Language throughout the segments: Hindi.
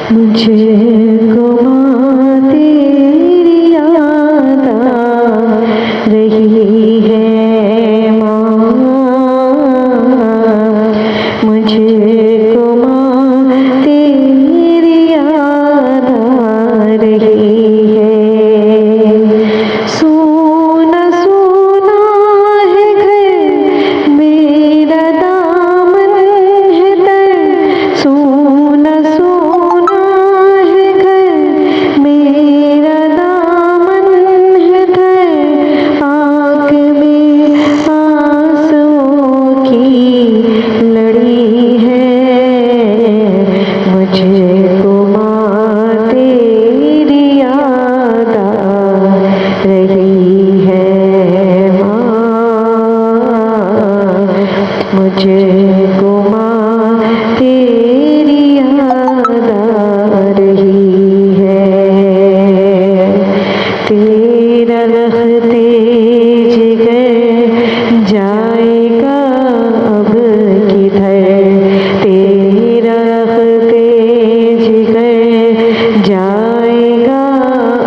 मुझको माँ तेरी याद आ रही है माँ, मुझको माँ तेरी याद आ रही है। सोना सोना है घर मेरा दामन है तर, सोना सोना है घर मेरा दामन है तर, आँख में आंसुओं की लड़ी है। मुझको माँ तेरी याद आ रही है माँ, मुझको माँ तेरी याद आ रही है। तेरा रखते जिगर जाएगा अब किधर, तेरा रखते जिगर जाएगा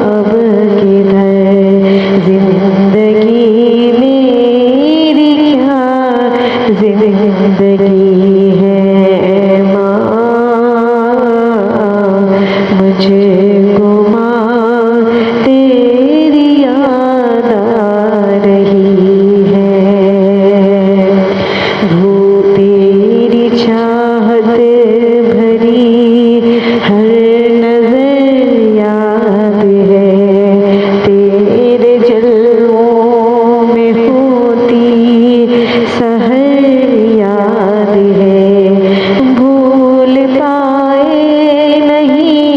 अब किधर। जिंदगी मेरी क्या जिंदगी है माँ, मुझको माँ तेरी याद आ रही है। वो तेरी चाहत भरी हर नजर याद है, तेरे जलवों में होती सहर याद है। भूल पाए नहीं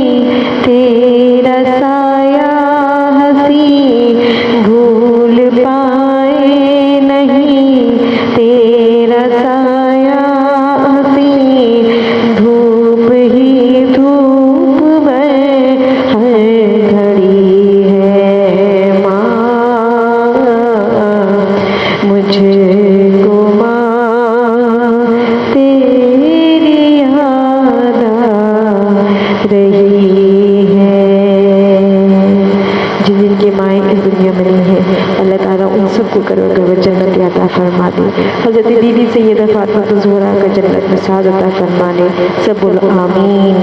तेरा साया हंसी, भूल पाए नहीं तेरा साया हंसी। धूप ही धूप में हर घड़ी है माँ, मुझको माँ तेरी याद आ रही है। जिन जिनकी माएँ इस दुनिया में नहीं है, अल्लाह ताला उन सबको करोड़ करोड़ जन्नत अता फरमा दे। हज़रत बीबी सैयदा फातिमा ज़हरा का जन्नत में साद अता फरमाने। सब बोलो आमीन।